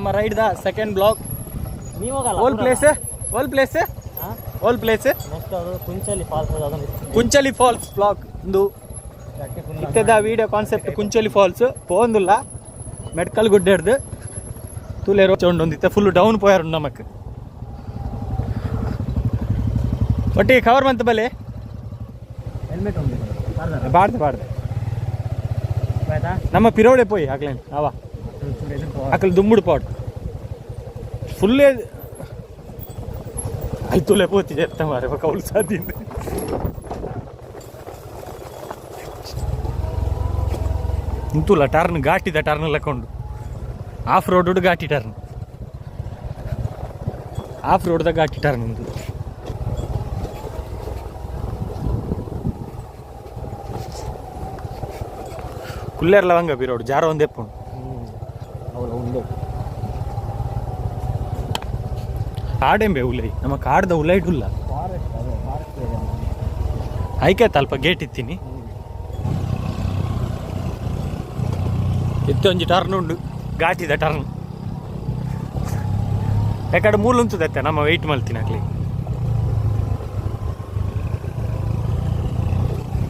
ನಮ್ಮ ರೈಡ್ದ second blog. ಓಲ್ place ಕುಂಚಲಿ falls blog ಒಂದು ಇತ್ತದ video concept. ಕುಂಚಲಿ falls పోందుల్లా మెడకల్ గుడ్డెడ్దు తూలే రోజు ఉండితే ఫుల్ డౌన్ పోయారు నమక్ ಒಟ್ಟಿ ಕವರ್ ಬಂತು ಬಲೆ ಹೆಲ್ಮೆಟ್ ಬಾಡ್ದೆ ನಮ್ಮ ಪಿರೋಡೆ పోయి ಆಗ್ಲೇನು ಅವ ಅಕಲ್ ದುಂಬುಡು ಪಾಟ್ ಫುಲ್ಲೇ ಆಯ್ತುಲೆ పోತಿ చెప్తా మరి ఒక కౌలు సాధింది. ಇಂತುಲ್ಲ ಟರ್ನ್ ಘಾಟಿದ ಟರ್ನ್ ಲಕೊಂಡು ಆಫ್ ರೋಡ್ ಘಾಟಿ ಟರ್ನ್ ಆಫ್ ರೋಡ್ದ ಘಾಟಿ ಟರ್ನ್ ಇಂದು ಕುಲ್ಲೇರ್ಲ ವಂಗ ಬಿರೋಡು ಜಾರ ಒಂದೇ ಪುಣ್ ಕಾಡೆಂಬೆ ಉಲೈ ನಮ್ಮ ಕಾಡ್ದ ಉಲೈಟ್ ಉಲ್ಲ ಐಕಾಯ್ತು ಅಲ್ಪ ಗೇಟ್ ಇತ್ತೀನಿ ಎತ್ತೊಂಜಿ ಟರ್ನ್ ಉಂಡು ಘಾಟಿದ ಟರ್ನ್ ಯಾಕಡೆ ಮೂಲ ಉಂತದತ್ತೆ ನಮ್ಮ ವೆಯ್ಟ್ ಮಲ್ತೀನಿ ಆಗ್ಲಿ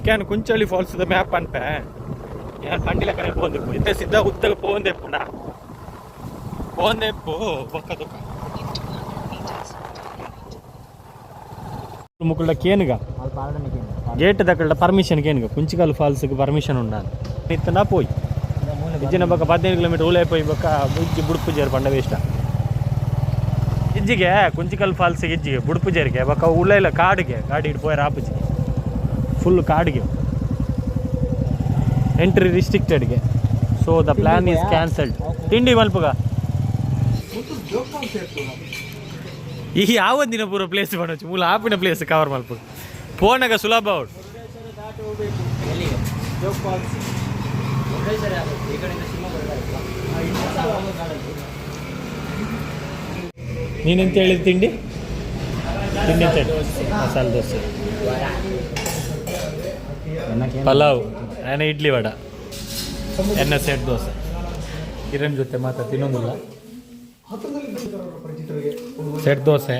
ಕ್ಯಾನ್ ಕುಂಚಳಿ ಫಾಲ್ಸ್ದ ಮ್ಯಾಪ್ ಅನ್ಪೆ ಯಾರು ಪಂಡಿಲ ಕಡೆ ಪೋಂದೆಪ್ಪು ಇಂತ ಸಿದ್ಧ ಉತ್ತಗ ಪೋಂದೆಪ್ಪುನ ಪೋಂದೆಪ್ಪು ಬೊಕ್ಕ ದುಃಖ ಮುಕ್ಕಳ ಕೇನುಗ ಗೇಟ್ ದಕ್ಕಳ ಪರ್ಮಿಷನ್ ಕೇನುಗ ಕುಂಚಿಕಲ್ ಫಾಲ್ಸ್ಗೆ ಪರ್ಮಿಷನ್ ಉಂಡ ಇತ್ತನ ಪೋಯ್ ಇಜ್ಜಿನ ಬಕ್ಕ 15 ಕಿಲೋಮೀಟರ್ ಊಲೇ ಪೋಯ್ ಬಕ್ಕ ಇಜ್ಜಿ ಬುಡುಪುಜೇರು ಪಂಡ ವೇಷ್ಟ ಇಜ್ಜಿಗೆ ಕುಂಚಿಕಲ್ ಫಾಲ್ಸ್ಗೆ ಇಜ್ಜಿಗೆ ಬುಡುಪುಜೇರಿಗೆ ಬಕ್ಕ ಉಳ್ಳೈಲ ಕಾಡಿಗೆ ಗಾಡಿ ಇಟ್ಟು ಪೋಯರ್ ಆಪುಜಿಗೆ ಫುಲ್ ಕಾಡಿಗೆ ಎಂಟ್ರಿ ರಿಸ್ಟ್ರಿಕ್ಟೆಡ್ಗೆ. So the plan is cancelled. ತಿಂಡಿ ಮಲ್ಪಗ ಈ ಯಾವೊಂದಿನ ಪೂರ ಪ್ಲೇಸ್ ಮಾಡೋಚು ಮೂಲ ಆಪಿನ ಪ್ಲೇಸ್ ಕವರ್ ಮಲ್ಪ ಫೋನಾಗ ಸುಲಭ ಅವಳು ನೀನೆಂತ ಹೇಳಿದ ತಿಂಡಿ ಮಸಾಲೆ ದೋಸೆ ಪಲಾವ್ ಆನೆ ಇಡ್ಲಿ ವಡ ಎಣ್ಣೆ ಸೆಟ್ ದೋಸೆ ಕಿರಣ್ ಜೊತೆ ಮಾತ್ರ ತಿನ್ನೋದಿಲ್ಲ. ಸೆಟ್ ದೋಸೆ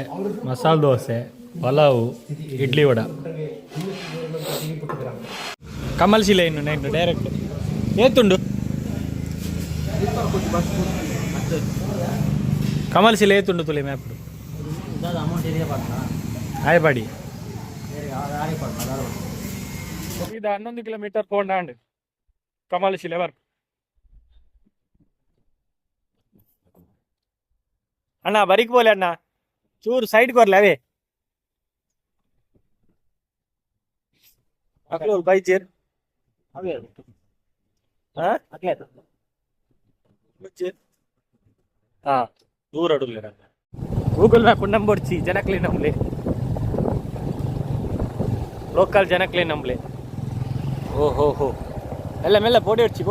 ಮಸಾಲೆ ದೋಸೆ ಪಲಾವು ಇಡ್ಲಿ ವಡ ಕಮಲ್ ಶಿಲೆ ಇನ್ನು ನೈನ್ ಡೈರೆಕ್ಟ್ ಏತುಂಡು ಕಮಲ್ ಶಿಲೆ ಏತುಂಡು ತುಲೆ ಮ್ಯಾಪ್ ಆಯ್ಬಾಡಿ ಇದು 11 ಕಿಲೋಮೀಟರ್ ಪೋಂಡಾಂಡ್ ಕಮಲ್ ಶಿಲೆ ವರ್ಕ್. ಅಣ್ಣ ಬರಿಕ್ ಬೋಲೆ ಅಣ್ಣ ಚೂರು ಸೈಡ್ ಕೊರ್ಲೆ ಅವೇ ಅಕ್ಲು ಬೈಚೇರ್ ಅವೇ ಹಾ ಅಕ್ಲೇತ ಬೈಚೇರ್ ಹಾ ದೂರ ಅಡುಲ್ಲೆ ನನ್ನ ಗೂಗಲ್ ಮ್ಯಾಪ್ ನಂಬರ್ಚಿ ಜನಕ್ಲೆ ನಂಬ್ಲೆ ಲೋಕಲ್ ಜನಕ್ಲೆ ನಂಬ್ಲೆ ಓಹೋ ಎಲ್ಲ ಮೆಲ್ಲ ಬೋಡಿ ಹಚ್ಚಿ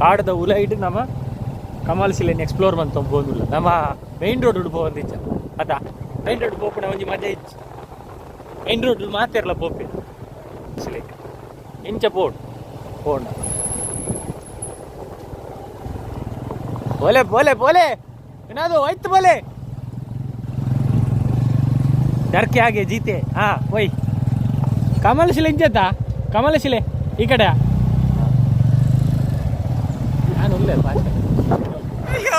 ಕಾಡ್ದ ಉಲೈಡ್ ನಮ್ಮ ಕಮಲ್ ಶಿಲೆನ್ ಎಕ್ಸ್ಪ್ಲೋರ್ ಮಂತ ಬೋಂದುಲ್ಲ ನಮ್ಮ ಮೈನ್ ರೋಡ್ ಪೋವಂದಿಜ್ಜ ಅದ ಮೈನ್ ರೋಡ್ ಪೋಪುನ ಒಂಜಿ ಮಜಾ ಇಜ್ಜಿ ಮೈನ್ ರೋಡ್ ಮಾತೆರ್ಲ ಪೋಪೆ ಶಿಲೆಗ್ ಇಂಚ ಪೋಂಡ ಬೋಲೆ ಏನಾದ್ರು ಹೋಯ್ತು ಬೋಲೆ ಡರ್ಕೆ ಹಾಗೆ ಜೀತೆ ಹಾ ಒಯ್ ಕಮಲ್ ಶಿಲೆ ಇಂಚೆತ್ತಾ ಕಮಲ ಶಿಲೆ ಈ ಕಡೆ ನಾನು ಉಳ್ಳೆ ಅಯ್ಯೋ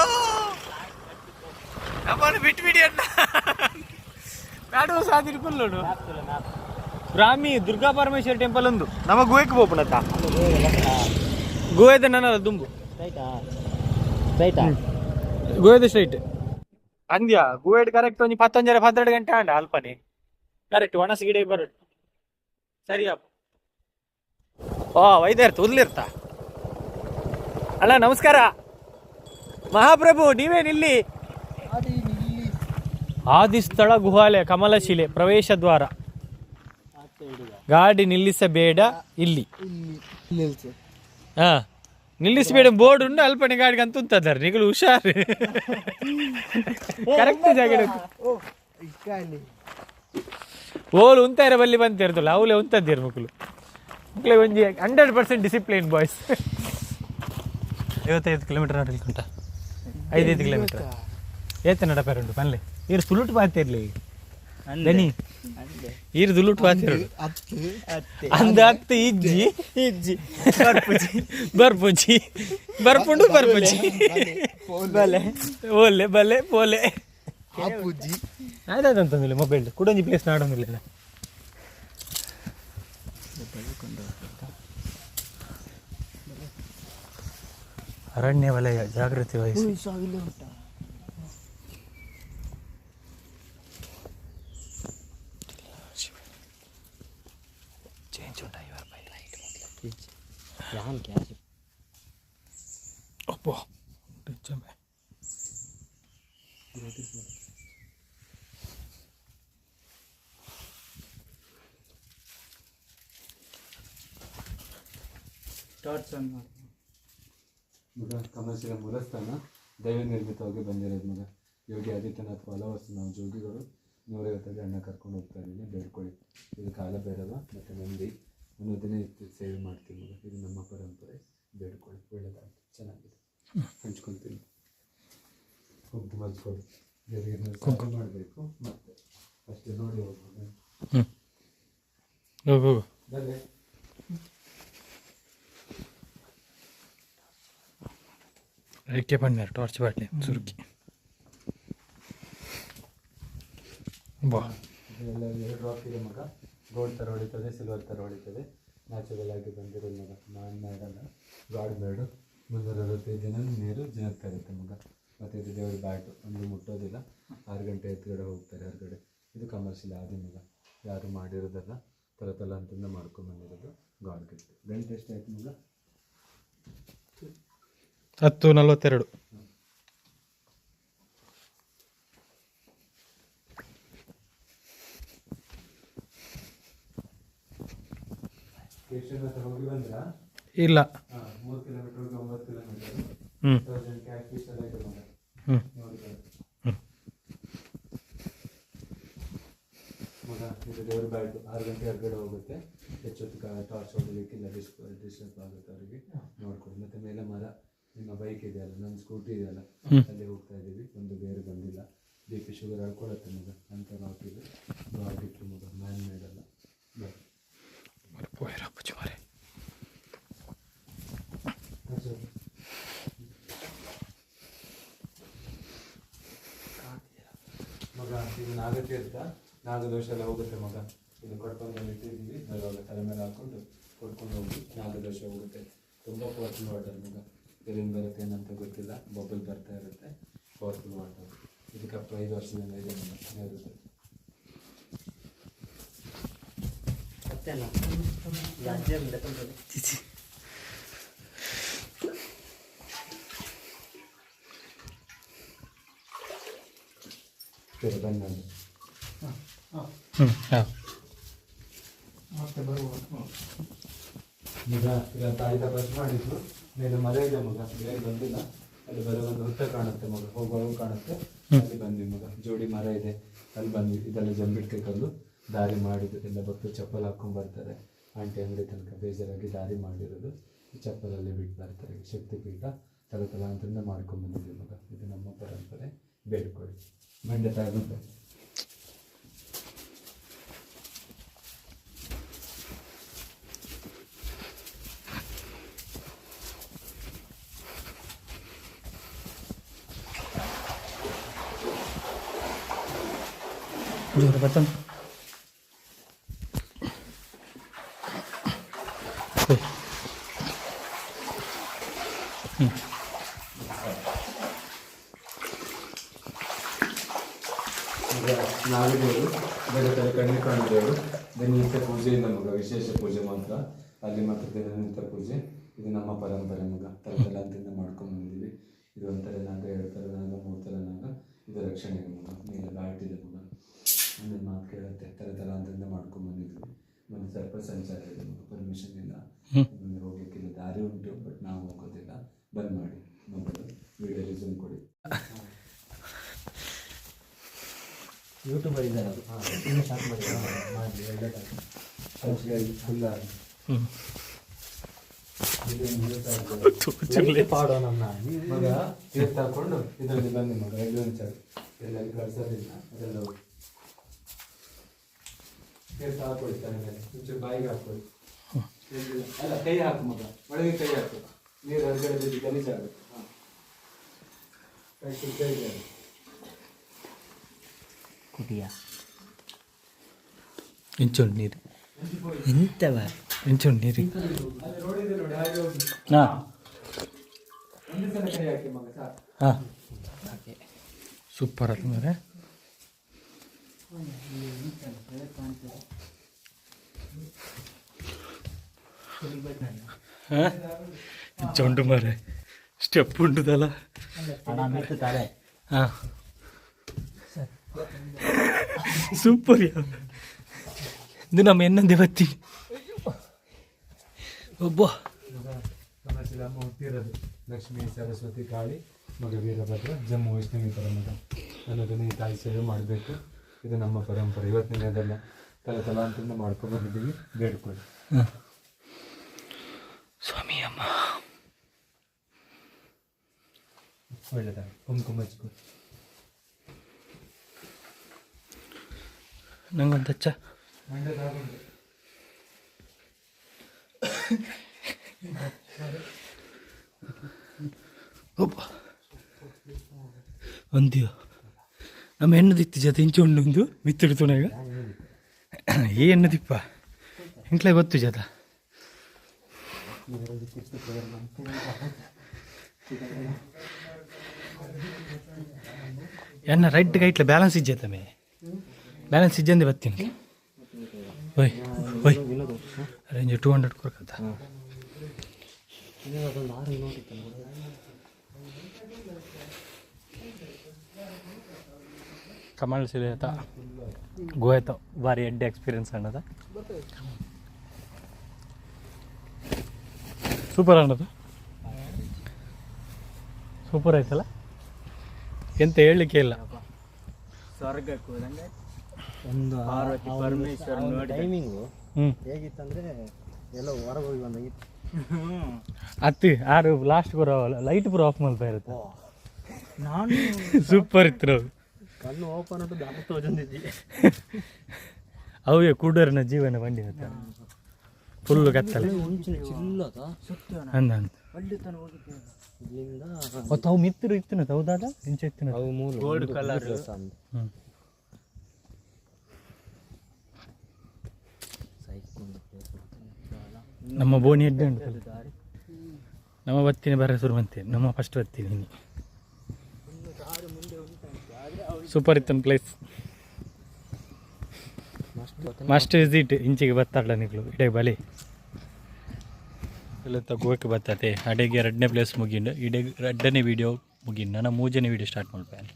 ನಮ್ಮನ್ನು ಬಿಟ್ಬಿಡಿ ಅಣ್ಣ ನಾಡು ಸಾದಿರ್ ಕುಲ್ಲೋಡು ಬ್ರಾಹ್ಮಿ ದುರ್ಗಾ ಪರಮೇಶ್ವರಿ ಟೆಂಪಲ್ ಒಂದು ನಮ್ಮ ಗೋವೆಗೆ ಹೋಗ್ಬಿಡತ್ತ ಗೋವೆದ ನನ್ನ ದುಂಬು ಗೋವೆದ ಸ್ಟ್ರೈಟ್ ಅಂದ್ಯ ಗೋವೆಡ್ ಕರೆಕ್ಟ್ ಒಂದು 11-12 ಗಂಟೆ ಅಂಡ ಅಲ್ಪನೆ ಕರೆಕ್ಟ್ ಒಣಸಿ ಗಿಡ ಬರೋದು ಸರಿಯಪ್ಪ. ವೈದ್ಯರ್ತ ಉದ್ಲಿರ್ತ ಅಣ್ಣ ನಮಸ್ಕಾರ ಮಹಾಪ್ರಭು ನೀವೇನಿಲ್ಲಿ ಆದಿಸ್ಥಳ ಗುಹಾಲಯ ಕಮಲಶಿಲೆ ಪ್ರವೇಶ ದ್ವಾರ ಗಾಡಿ ನಿಲ್ಲಿಸಬೇಡ ಇಲ್ಲಿ ಹಾ ನಿಲ್ಲಿಸಬೇಡ ಬೋರ್ಡ್ ಉಂಡು ಅಲ್ಪನೆ ಗಾಡಿಗೆ ಅಂತ ಉಂತದಾರೆ ನಿಗಳು ಹುಷಾರು ಕರೆಕ್ಟ್ ಜಾಗ ಓಲು ಉಂತಾರ ಬಲ್ಲಿ ಬಂತಿರ್ತಲ್ಲ ಅವಲೇ ಉಂತದ್ದೀರ ಮಕ್ಕಳು ಮಕ್ಕಳೇ ಒಂಜಿ 100% ಡಿಸಿಪ್ಲಿನ್ ಬಾಯ್ಸ್. 55 ಕಿಲೋಮೀಟರ್ ನಡಲಿಕ್ಕುಂಟ, 5 ಕಿಲೋಮೀಟರ್ ಏತ ನಡಪೇರುಂಟು ಪನ್ಲೆ ಇರು ತುಳುಟು ಪಾತಿರ್ಲಿ ದನಿ ಇರು ತುಳುಟು ಪಾತಿರು ಅಂದ ಹತ್ತು ಇಜ್ಜಿ ಬರ್ಪುಜಿ ಬರ್ಪುಂಡು ಬರ್ಪುಜಿ ಓಲೆ ಬಲೆ ಪೋಲೆ ಆಯ್ತಾಯ್ತಂತಂದಿಲ್ಲ ಮೊಬೈಲ್ ಕುಡೊಂಜಿ ಪ್ಲೇಸ್ ನಾಡೊಂದಿಲ್ಲ. ಅರಣ್ಯ ವಲಯ ಜಾಗೃತಿ ವಹಿಸಿ. ಚೇಂಜ್ ಉಂಟಾ ಇವರ ಅಪ್ಪೋ ಮಗ ಕಮರ್ಷಿಯಲ್ ಮೂಲಸ್ಥಾನ ದೈವ ನಿರ್ಮಿತವಾಗಿ ಬಂದಿರೋದು ಮಗ. ಯೋಗಿ ಆದಿತ್ಯನಾಥ್ ಹಲವಾರು ನಾವು ಜೋಗಿಗಳು 150 ಹಣ್ಣ ಕರ್ಕೊಂಡು ಹೋಗ್ತಾ ಇದ್ದೀನಿ. ಬೇಡ್ಕೊಳ್ಳಿ. ಇದು ಕಾಲ ಭೈರವ ಮತ್ತು ನಂದಿ ಅನ್ನೋದನ್ನೇ ಸೇವೆ ಮಾಡ್ತೀವಿ ಮಗ. ಇದು ನಮ್ಮ ಪರಂಪರೆ. ಬೇಡ್ಕೊಳ್ಳಿ, ಒಳ್ಳೆದಾಗ್ತದೆ, ಚೆನ್ನಾಗಿದೆ. ಹಂಚ್ಕೊಳ್ತೀನಿ. ಕುಂಕುಮ ಹಚ್ಕೊಳ್ಳಿ, ದೇವರಿಗೆ ಕುಂಕುಮ ಮಾಡಬೇಕು. ಮತ್ತೆ ಅಷ್ಟೇ ನೋಡಿ ಹೋಗ್ಬೋದು. ಬನ್ನಿ. ಅದಕ್ಕೆ ಬಂದ್ಮೇಲೆ ಟಾರ್ಚ್ ಬಾಟ್ಲಿ ಸುರುಕಿ ಬಾ. ಎಲ್ಲ 2 ರಾಕ್ ಇದೆ ಮಗ. ಗೋಲ್ಡ್ ಥರ ಹೊಳಿತದೆ, ಸಿಲ್ವರ್ ಥರ ಹೊಳಿತದೆ. ನ್ಯಾಚುರಲ್ ಆಗಿ ಬಂದಿರೋದು ಮಗ. ನಾನು ಮೇಡಲ್ಲ, ಗಾಡ್ ಮೇಡು. 365 ದಿನ ನೀರು ಜನಕ್ಕೆ ಇರುತ್ತೆ ಮಗ. ಮತ್ತು ಇದು ದೇವ್ರ ಬ್ಯಾಟು, ಒಂದು ಮುಟ್ಟೋದಿಲ್ಲ. 6 ಗಂಟೆ ಎತ್ತುಗಡೆ ಹೋಗ್ತಾರೆ ಹೊರಗಡೆ. ಇದು ಕಮರ್ಷಿಯಲ್ ಆದಿ ಮಗ, ಯಾರು ಮಾಡಿರೋದಲ್ಲ, ತಲ ಅಂತಂದ ಮಾಡ್ಕೊಂಬಂದಿರೋದು. God gift. ಗಂಟೆ ಎಷ್ಟಾಯ್ತು ಮಗ? 10:42. ಸ್ಟೇಷನ್ ಹತ್ರ ಹೋಗಿ ಬಂದ್ರಾ? ಇಲ್ಲ. 3 ಕಿಲೋಮೀಟರ್ 9 ಕಿಲೋಮೀಟರ್. 1000 ಕ್ಯಾಶ್ ಫೀಸ್ ಎಲ್ಲ ಇದೆ ಮಗ. ಮಗ ಇದು ದೇವ್ರ ಬ್ಯಾಟು. 6 ಗಂಟೆ ಹೊರಗಡೆ ಹೋಗುತ್ತೆ. ಹೆಚ್ಚೊತ್ತು ಟಾರ್ಚ್ ಹೊಡಲಿಕ್ಕಿಲ್ಲ, ಡಿಸ್ಟರ್ಬ್ ಆಗುತ್ತೆ ಅವರಿಗೆ. ನೋಡ್ಕೊಂಡು ಮತ್ತೆ ಮೇಲೆ ಮರ. ನಿಮ್ಮ ಬೈಕ್ ಇದೆಯಲ್ಲ, ನನ್ನ ಸ್ಕೂಟಿ ಇದೆಯಲ್ಲ, ಅಲ್ಲಿ ಹೋಗ್ತಾ ಇದ್ದೀವಿ. ಒಂದು ಬೇರೆ ಬಂದಿಲ್ಲ. BP ಶುಗರ್ ಆಡ್ಕೊಳತ್ತೆ ಮಗ ಅಂತ ಹಾಕಿದ್ದು. ಆಗಿತ್ತು ಮಗ, ಮ್ಯಾನ್ ಮೇಡಲ್ಲ. ಮಗ ಇದು ನಾಗತೀರ್ಥ. ನಾಗದೋಷ ಎಲ್ಲ ಹೋಗುತ್ತೆ ಮಗ. ಇದು ಕೊಡ್ಕೊಂಡು ಇಟ್ಟಿದ್ದೀವಿ. ಅವಾಗ ತಲೆ ಮೇಲೆ ಹಾಕೊಂಡು ಕೊಡ್ಕೊಂಡು ಹೋಗಿ ನಾಗದೋಷ ಹೋಗುತ್ತೆ. ತುಂಬ ಪವರ್ಫುಲ್ ವಾಟರ್ ಮಗ. ಎಲ್ಲಿಂದ ಬರುತ್ತೆ ಏನಂತ ಗೊತ್ತಿಲ್ಲ, ಬಬಲ್ ಬರ್ತಾ ಇರುತ್ತೆ. Powerful water. ಇದಕ್ಕೆ 5 ವರ್ಷದಿಂದ ಇದೆ ಮಗ ಇರುತ್ತೆ. ಸರಿ ಬನ್ನಿ. ಈಗ ತಾಯಿ ತಪಾಸ್ ಮಾಡಿದ್ರು. ಮೇಲೆ ಮರ ಇದೆ ಮಗ, ಬೇರೆ ಬಂದಿಲ್ಲ. ಅಲ್ಲಿ ಬರೋ ಒಂದು ಹುತ್ತ ಕಾಣುತ್ತೆ ಮಗ, ಹೋಗುವಾಗ ಕಾಣುತ್ತೆ. ಅಲ್ಲಿ ಬಂದ್ವಿ ಮಗ. ಜೋಡಿ ಮರ ಇದೆ, ಅಲ್ಲಿ ಬಂದ್ವಿ. ಇದೆಲ್ಲ ಜಂಬಿಟ್ಕೆ ಕಲ್ಲು ದಾರಿ ಮಾಡಿದ್ದು. ಎಲ್ಲ ಭಕ್ತರು ಚಪ್ಪಲ್ ಹಾಕೊಂಡು ಬರ್ತಾರೆ. ಆಂಟಿ ಅಂಗಡಿ ತನಕ ಬೇಜಾರಾಗಿ ದಾರಿ ಮಾಡಿರೋದು. ಚಪ್ಪಲಲ್ಲಿ ಬಿಟ್ಟು ಬರ್ತಾರೆ. ಶಕ್ತಿಪೀಠ ತಲತಲಾಂತರಿಂದ ಮಾಡ್ಕೊಂಡು ಬಂದಿದ್ದೀವಿ ಮಗ. ಇದು ನಮ್ಮ ಪರಂಪರೆ. ಬೇಡ್ಕೊಳ್ಳಿ. ಮಂಡ್ಯ ತಾಯಿಗೆ ಜೋರು ಬರ್ತಂತ ನಾಗದೇವರು ಬೆಳಕಲ್ಲಿ ಕಣ್ಣು ಕಾಣುದೇವರು. ದಿನನಿತ್ಯ ಪೂಜೆಯಿಂದ ಮಗ, ವಿಶೇಷ ಪೂಜೆ ಮಾತ್ರ ಅಲ್ಲಿ. ಮಾತ್ರ ದಿನನಿತ್ಯ ಪೂಜೆ. ಇದು ನಮ್ಮ ಪರಂಪರೆ ಮಗ. ತಲತಲಾಂತರಿಂದ ಮಾಡ್ಕೊಂಡು ಬಂದಿದ್ದೀವಿ. ಇದು ಒಂಥರ ನಾಗ, 2 ಥರ ನಾಗ, 3 ಥರ ನಾಗ. ಇದು ರಕ್ಷಣೆಗೆ ಮಗ. ಮೇಲೆ ಬ್ಯಾಟ್ ಇದೆ ಮಗ. ನನ್ನ ಮಾತು ಕೇಳುತ್ತೆ. ತಲತಲಾಂತರಿಂದ ಮಾಡ್ಕೊಂಡು ಬಂದಿದ್ವಿ. ಒಂದು ಸರ್ಪ ಸಂಚಾರ ಇದೆ ಮಗ. ಪರ್ಮಿಷನ್ ಇಲ್ಲ, ಮುಂದೆ ಹೋಗ್ಲಿಕ್ಕಿಲ್ಲ. ದಾರಿ ಉಂಟು, ಬಟ್ ನಾವು ಹೋಗೋದಿಲ್ಲ. ಬಂದ್ ಮಾಡಿ ಮೊಬೈಲ್ ವಿಡಿಯೋ ರಿಸೂಮ್ ಕೊಡಿ. ಯೂಟ್ಯೂಬರ್ ಇದ್ದಾರೆ, ಅದು ಇನ್ನೂ ಸ್ಟಾರ್ಟ್ ಮಾಡಿ ಮಾಡಲಿ. ಒಳ್ಳೆದಾಗಿ ಫುಲ್ ಮಗ ತೀರ್ಥ ಹಾಕೊಂಡು ಇದರಲ್ಲಿ ಬನ್ನಿ ಮಗ ಅಡ್ವೆಂಚರ್ ಎಲ್ಲಲ್ಲಿ ಕಳ್ಸೋದಿಲ್ಲ ಅದೆಲ್ಲ ಹೋಗಿ ತೀರ್ಥ ಹಾಕೊಳ್ತಾರೆ ಮೇಲೆ ಮುಂಚೆ ಬಾಯಿಗೆ ಹಾಕೊಳ್ಳಿ ಅಲ್ಲ ಕೈ ಹಾಕು ಮಗ ಒಳಗೆ ಕೈ ಹಾಕು ನೀರು ಹೊರಗಡೆ ಬಿದ್ದು ಗಲೀಜಾಗುತ್ತೆ ಹಾಂ ಕೈ ಶುದ್ಧ ಇದೆ ಕುಟಿಯ ಇಂಚೊಂಡು ನೀರು ಎಂತವ ಇಂಚೊಂಡು ನೀರು ನೋಡಿದೆ ನೋಡಿ ಹಾಗೆ ಹೋಗಿ ಹಾಂ ಒಂದು ಸಲ ಕೈ ಹಾಕಿ ಮಗ ಸಾಕು ಹಾಂ ಸೂಪರ್ ಅಲ್ಲ ಮರೆ ಚೊಂಡು ಮರೆ ಸ್ಟೆಪ್ ಉಂಟುದಲ್ಲ ಹಾಂ ಸೂಪರ್ ಇದು ನಮ್ಮ ಎನ್ನಂದೆ ಬರ್ತೀನಿ ಒಬ್ಬ ನಮ್ಮ ಹುಟ್ಟಿರೋದು ಲಕ್ಷ್ಮೀ ಸರಸ್ವತಿ ಕಾಳಿ ಮಗ ವೀರಭದ್ರ ಜಮ್ಮು ವೈಷ್ಣವಿ ಮಗ ಅನ್ನೋದನ್ನು ಈ ತಾಯಿ ಸೇವೆ ಮಾಡಬೇಕು. ಇದು ನಮ್ಮ ಪರಂಪರೆ. ಇವತ್ತಿನ ಅದೆಲ್ಲ ತಲಾಂತರಿಂದ ಮಾಡ್ಕೊಂಡು ಬಂದಿದ್ದೀವಿ. ಬೇಡ್ಕೊಳ್ಳಿ ಸ್ವಾಮಿ ಅಮ್ಮ. ಒಳ್ಳೆದಾಗ ಕುಂಕುಮ ಹಚ್ಕೊಂಡು ನಂಗೊಂದು ಹಚ್ಚ ಮಂಡ್ಯದಾಗುಂಟು ಒಬ್ಬ ಒಂದಿಯೋ ನಮ್ಮ ಹೆಣ್ಣು ದಿತ್ತಿ ಜೊತೆ ಇಂಚೊಂಡು ಮಿತ್ತಿಡು ತುಣಗ ಈ ಹೆಣ್ಣು ದಿಪ್ಪ ಇಂಟ್ಲೇ ಗೊತ್ತು ಜತ ಎನ್ನ ರೈಟ್ ಗೈಟ್ಲ ಬ್ಯಾಲೆನ್ಸ್ ಇಜ್ಜತ ಮೇ ಬ್ಯಾಲೆನ್ಸ್ ಇಜ್ಜಂದೆ ಬರ್ತೀನಿ ಓಯ್ ಓಯ್ ರೇಂಜ್ 200 ಕೊಡ್ಕತ್ತ ಕಮಲ್ ಸಿಲೆ ಆತ ಗೋಯ್ತು ಭಾರಿ ಎಡ್ಡೆ ಎಕ್ಸ್ಪೀರಿಯನ್ಸ್ ಅನ್ನೋದ ಸೂಪರ್ ಅನ್ನೋದು ಸೂಪರ್ ಆಯ್ತಲ್ಲ ಎಂತ ಹೇಳಲಿಕ್ಕೆ ಇಲ್ಲ. ಸ್ವರ್ಗಕ್ಕೆ ಹೋದಂಗೆ ಒಂದು ಪರಮೇಶ್ವರ ನೋಡಿ ಟೈಮಿಂಗು ಹೇಗಿತ್ತಂದ್ರೆ ಎಲ್ಲ ಹೊರಗೆ ಹೋಗಿ ಬಂದಾಗಿತ್ತು. ಅತ್ತಿ ಆರು ಲಾಸ್ಟ್ ಬರೋ ಲೈಟ್ ಪೂರ ಆಫ್ ಮಾಡ್ತಾ ಇರುತ್ತೆ. ನಾನು ಸೂಪರ್ ಇತ್ತು ನಾವು ಕಣ್ಣು ಓಪನ್ ಉಂಟು ದಾಟ ತೋಜಂದಿದ್ದಿ ಅವೇ ಕೂಡರ್ನ ಜೀವನ ಬಂಡಿ ಫುಲ್ಲು ಕತ್ತಲೆ ಚಿಲ್ಲದ ಅಂದ ಅಲ್ಲಿ ತನಕ ಹೋಗಿದ್ದೆ ಇಲ್ಲಿಂದ ಅವು ಮಿತ್ತರು ಇತ್ತಿನ ಹೌದಾದ ಇಂಚೆ ಇತ್ತಿನ ಅವು ಮೂರು ಗೋಲ್ಡ್ ಕಲರ್ ನಮ್ಮ ಬೋಣಿ ಎಡ್ಡೆ ಉಂಟು ನಮ್ಮ ಬತ್ತೀನಿ ಬರ ಶುರು ಬಂತೀನಿ ನಮ್ಮ ಫಸ್ಟ್ ಬರ್ತೀನಿ ಸೂಪರ್ ಇತ್ತು ಪ್ಲೇಸ್ ಮಸ್ಟ್ ವಿಸಿಟ್ ಇಂಚಿಗೆ ಬತ್ತಾಡ್ಲ ನಿಗಳು ಇಡೇ ಬಲಿ ಎಲ್ಲ ತಗೋಕೆ ಬರ್ತತೆ ಅಡೆಗೆ 2ನೇ ಪ್ಲೇಸ್ ಮುಗಿಂಡು ಇಡೇ 2ನೇ ವೀಡಿಯೋ ಮುಗಿಂಡು ನಾನು 3ನೇ ವೀಡಿಯೋ ಸ್ಟಾರ್ಟ್ ಮಾಡ್ಬೇನೆ.